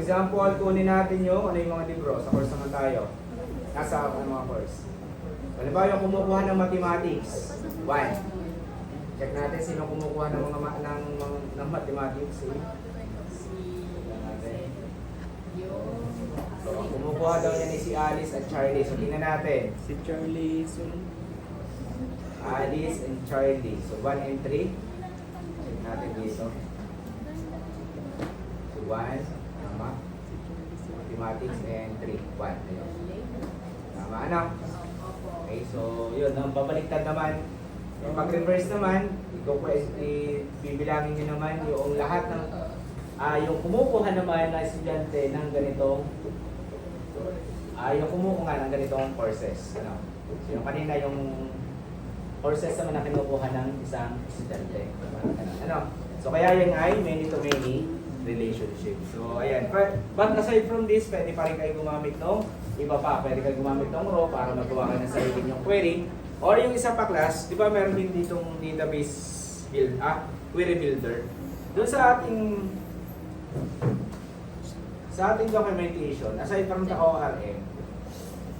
example, kunin natin yung ano yung mga libro. Sa course naman tayo. Nasa mga course. Halimbawa yung kumukuha ng mathematics. 1. Check natin sino kumukuha ng ng mathematics. So, ang kumukuha daw niya ni si Alice at Charlie. So, tingnan natin. Si Charlie, Alice and Charlie. So, 1 and 3. Check natin dito. So, 1. Tama. Mathematics and 3. 1. Ayun. Tama, ano? Okay, so, yun. Ang babaliktad naman. Yung pag-reverse naman, bibilangin nyo naman yung lahat ng yung kumukuha naman na estudyante ng ganitong yung kumukuha ng ganitong courses. Ano? So, yung kanina yung courses naman na kinukuha ng isang estudyante. Ano? So, kaya yan ay many-to-many relationship. So, ayan. But aside from this, pwede pa rin kayo gumamit ng iba pa. Pwede kayo gumamit ng raw para magawa kayo ng sarili nyong query. Or yung isa pa class, di ba meron din ditong database query builder. Doon sa ating documentation, aside from the ORM,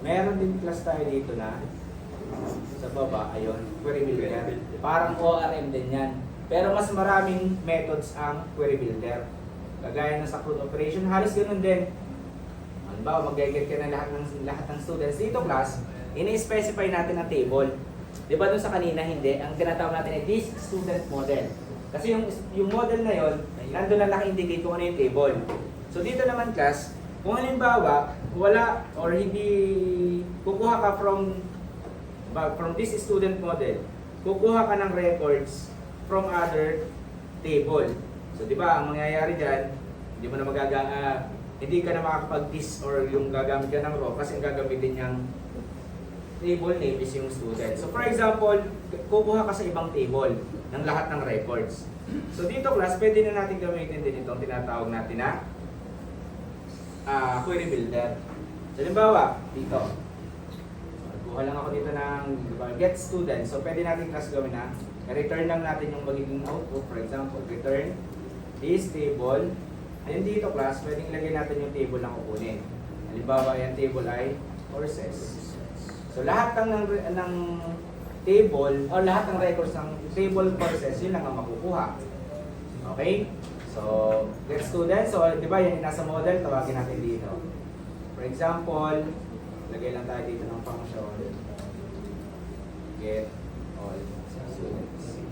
meron din class tayo dito na sa baba, ayun, query builder. Parang ORM din yan. Pero mas maraming methods ang query builder. Kagaya ng sa code operation, halos ganun din. Halimbawa, mag-get ka na lahat ng students dito class, ini-specify natin ang table. Di ba doon sa kanina, hindi? Ang tinatawag natin ay this student model. Kasi yung model na yon, nandun lang naka-indicate kung ano yung table. So dito naman class, kung halimbawa, wala or hindi kukuha ka from this student model, kukuha ka ng records from other table. So di ba, ang mangyayari dyan, hindi ka na makakapag-dis or yung gagamit ka ng raw kasi ang gagamitin niyang table name is yung student. So for example, kukuha ka sa ibang table ng lahat ng records. So dito class, pwede na natin gamitin din itong tinatawag natin na query builder. So halimbawa, dito. Kuha lang ako dito ng get student. So pwede natin class gawin na return lang natin yung magiging output. For example, return this table. Ayun dito class, pwedeng ilagay natin yung table na kukunin. Halimbawa, yung table ay courses. So lahat ng table o lahat ng records ng table courses, yun lang ang makukuha. Okay? So, get students. So, di ba yan yung nasa model, tawagin natin dito. For example, lagay lang tayo dito ng function. Get all students.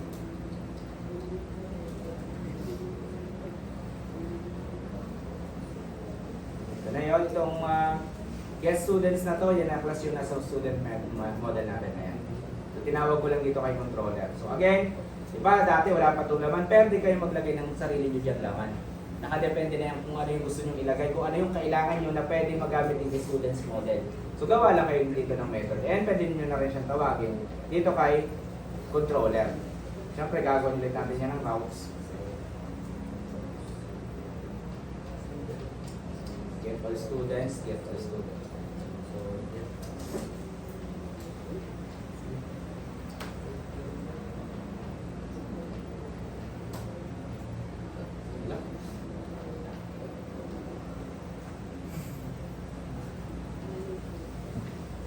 Ito na yun, itong get students na to, yan ang class yung nasa student model natin na yan. So, tinawag ko lang dito kay controller. So, again, diba, dati wala pa itong laman, pero di kayo maglagay ng sarili nyo dyan laman. Nakadepende na yan kung ano yung gusto nyo ilagay, kung ano yung kailangan nyo na pwede magamit in the students model. So, gawa lang kayo dito ng method. And pwede nyo na rin siyang tawagin dito kay controller. Siyempre, gagawin ulit natin yan ng routes. Get all students, get all students.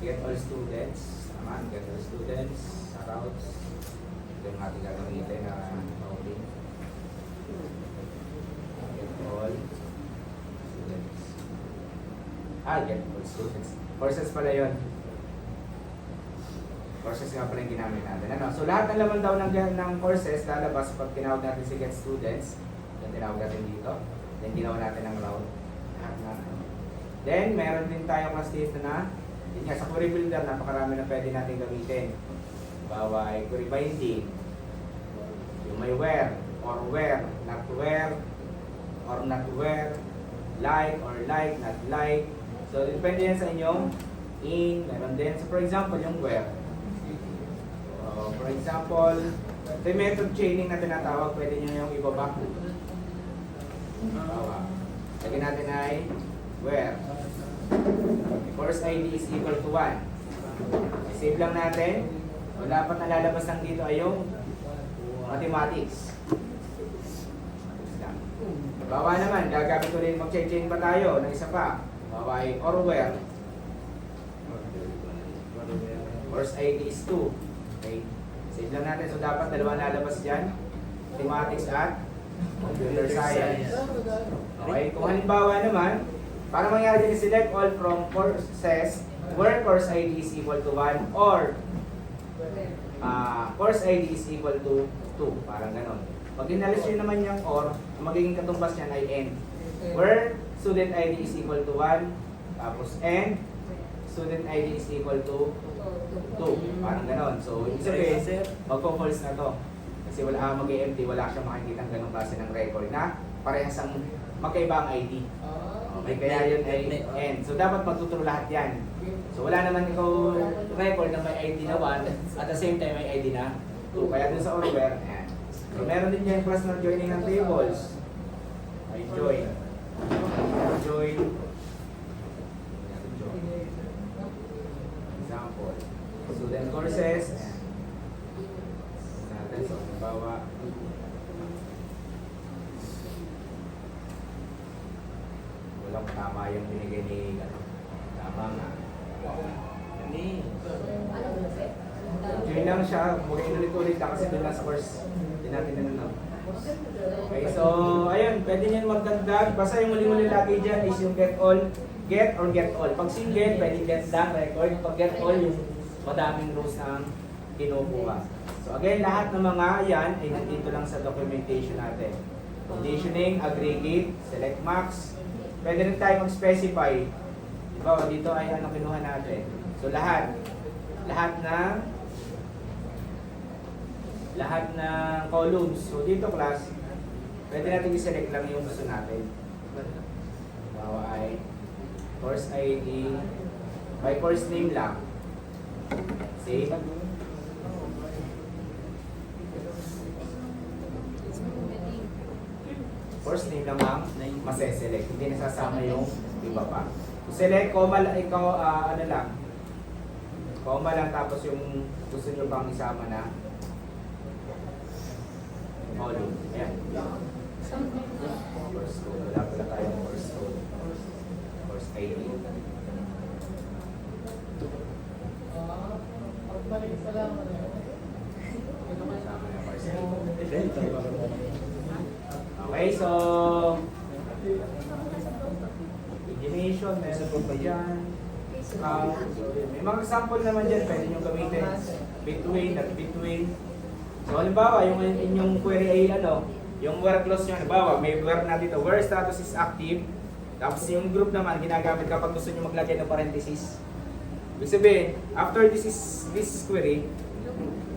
Get all students. Naman, get all students. Routes. Ito yung ating gagamitin na routing. Get all students. Get all students. Courses pala yun. Courses nga pala yung ginamit natin. Ano? So lahat ng laman daw ng courses lalabas pag tinawag natin si get students. Then tinawag natin dito. Then ginawa natin ang route. Then meron din tayong class dito na yun nga, sa query builder, napakarami na pwede natin gamitin. Bawa ay query binding, yung may where, or where, not where, or not where, like or like, not like. So, depende yan sa inyong in, meron din. So, for example, yung where. For example, the method chaining na tinatawag, pwede nyo yung ibaba. Bawa. Lagyan natin ay where. Course ID is equal to 1. Save lang natin. Wala pa nalalabas lang dito ay yung mathematics. Bawa naman, gagamit ulit mag-chain pa tayo ng isa pa. Bawa ay or where. Course ID is 2. Okay. Save lang natin. So dapat dalawa nalabas dyan. Mathematics at Computer Science. Okay. Kung halimbawa naman, para mangyari din select all from courses where course ID is equal to 1 or course ID is equal to 2. Parang ganon. Pag inalis nyo naman yung or, ang magiging katumbas niyan ay n. Where student ID is equal to 1, tapos n, student ID is equal to 2. Parang ganon. So, ibig sabihin, magpo-false na to. Kasi wala mag-empty, wala siyang makikita ng ganong klase ng record na parehas ang magkaiba ang ID. Okay, kaya yun ay n. So, dapat magtuturo lahat yan. So, wala naman ikaw record na may ID na 1 at the same time may ID na 2. Kaya dun sa or where, ayan. So, meron din yan class ng joining ng tables. Ay, join. Join. Example. Student courses. Natin, so, bawa. Walang tama yung binigay ni tama nga. Join lang siya. Huwag inulit-ulit lang kasi doon lang sa course. Hindi natin nananaw. Okay, so, ayun. Pwede nyo magdagdag. Basta yung muli-muli lagi dyan is yung get all. Get or get all. Pag single, pwede get lang record. Pag get all, yung madaming rows na kinukuha. So again, lahat ng mga yan ay nandito lang sa documentation natin. Conditioning, aggregate, select max. Pwede rin tayo mag-specify. Diba, dito ay ano kinuha natin. So lahat ng columns. So dito class, pwede natin i-select lang yung gusto natin. Bawa ay course ID, by course name lang. Save. Course name lang ang mase-select. Hindi nasasama yung iba pa. Select, comma lang, ikaw, ano lang. Comma lang tapos yung gusto nyo bang isama na column. Ayan. Course code. Wala pala tayong course code. Course ID. Okay, so imagination, meron po ba dyan? May mga example naman dyan, pwede nyo gamitin between, not between. So halimbawa, yung inyong query ay ano, yung where clause nyo, halimbawa, may where na dito, where status is active. Tapos yung group naman, ginagamit kapag gusto nyo maglagay ng parenthesis. Ibig sabihin, after this query,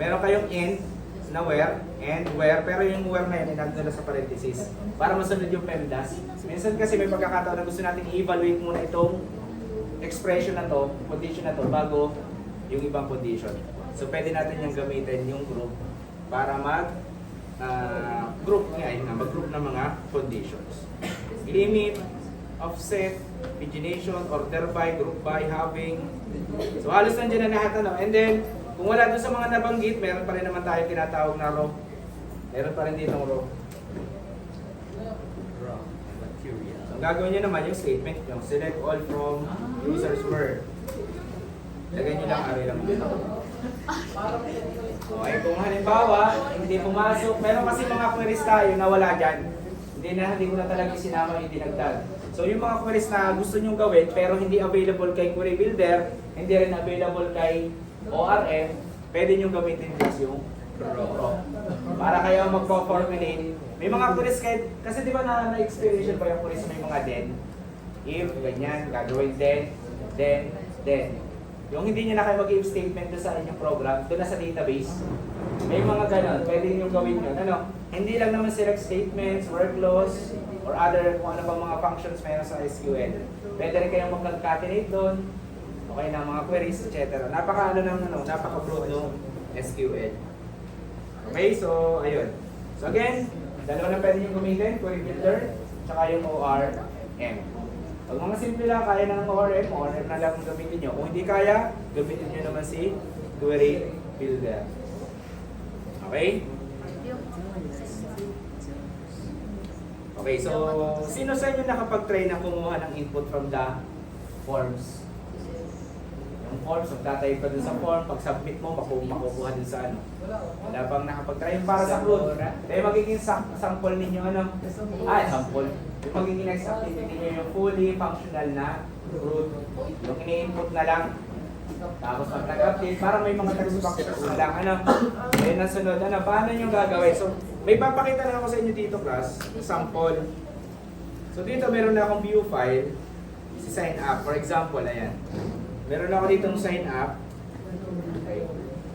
meron kayong end na where, and where, pero yung where na yan, inagdala sa parenthesis para masunod yung PEMDAS. Minsan kasi may pagkakataon na gusto natin i-evaluate muna itong expression na to, condition na to, bago yung ibang condition. So pwede natin yung gamitin yung group para mag-group mag-group ng mga conditions. Limit, offset, pagination, order by, group by, having. So halos nandiyan na lahat ano. And then, kung wala doon sa mga nabanggit, meron pa rin naman tayo tinatawag na row. Meron pa rin dito row. So ang gagawin nyo naman yung statement, yung select all from user's word. Lagay nyo lang, array lang dito. Okay, kung halimbawa, hindi pumasok, meron kasi mga queries tayo na wala dyan. Hindi ko na talaga sinama yung dinagdag. So yung mga queries na gusto nyo gawin pero hindi available kay Query Builder, hindi rin available kay ORM, pwede nyo gamitin yung row. Para kayo magpo-formulate. May mga queries kasi di ba na-experience pa yung queries may mga then, if, ganyan, gagawin then. Yung hindi nyo na kayo mag-if statement doon sa inyong program, doon na sa database, may mga ganon, pwede nyo gawin yun. Ano? Hindi lang naman select statements, workflows, or other kung ano pa mga functions meron sa SQL. Pwede rin kayong mag-concatenate doon, okay na mga queries, etc. Napaka-broad ng SQL. Okay, so ayun. So again, dalawa na pwede nyo gamitin, Query Builder, tsaka yung ORM. Pag mga simple lang, kaya na ng ORM na lang gamitin nyo. Kung hindi kaya, gamitin nyo naman si Query Builder. Okay? Okay, so sino sa inyo nakapag-try na kumuha ng input from the forms? Yung forms, magtatayo ka dun sa form, pag-submit mo, makukuha dun sa ano. Wala bang nakapag-try? Yung para sa crude. Kaya magiging sample ninyo ano? Sample. Yung magiging next activity nyo yung fully functional na crude. Yung ini-input na lang. Tapos pag nag-update, para may mga text na lang. Ano? Ayun ang sunod. Ano? Paano nyo gagawin? So, may papakita na ako sa inyo dito, class. Sample. So, dito meron na akong view file. Si sign up. For example, ayan. Meron ako dito ng sign up. Okay.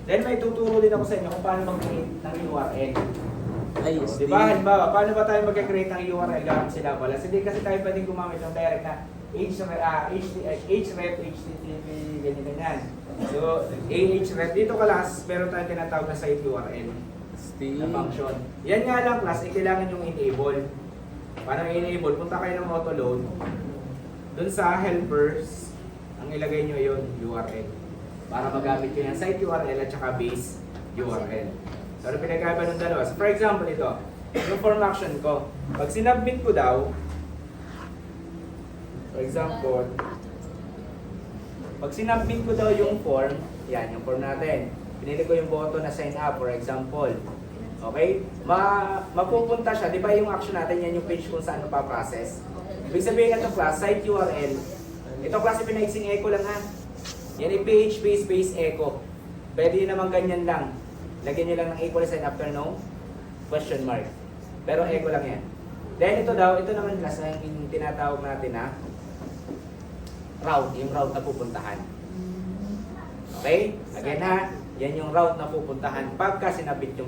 Then may tuturo din ako sa inyo kung paano mag-create ng URL. Ayos. Diba? Halimbawa, paano ba tayo mag-create ng URL gamit sila pala? Hindi kasi tayo pwedeng gumamit ng direct na href, http, ganyan. So, ahref, dito class, meron tayong tinatawag na site URL na function. Yan nga lang class, kailangan yung enable. Paano enable? Punta kayo ng autoload. Dun sa helpers, ang ilagay nyo yun, URL. Para magamit nyo yung site URL at saka base URL. So, ano pinagkaiba ng dalawa? So, for example, ito, yung form action ko. Pag sinubmit ko daw, for example, pag sinubmit ko daw yung form, yan, yung form natin. Pinili ko yung button na sign up, for example. Okay? Mapupunta siya, di ba yung action natin, yan yung page kung saan mapaprocess. Ibig sabihin ito class, site URL. Ito class, pinaiksing echo lang ha. Yan yung PHP space echo. Pwede naman ganyan lang. Lagyan nyo lang ng equal sign after no question mark. Pero echo lang yan. Then ito daw, ito naman class na yung tinatawag natin na route, yung route na pupuntahan. Okay? Again ha, yan yung route na pupuntahan pagka sinabit yung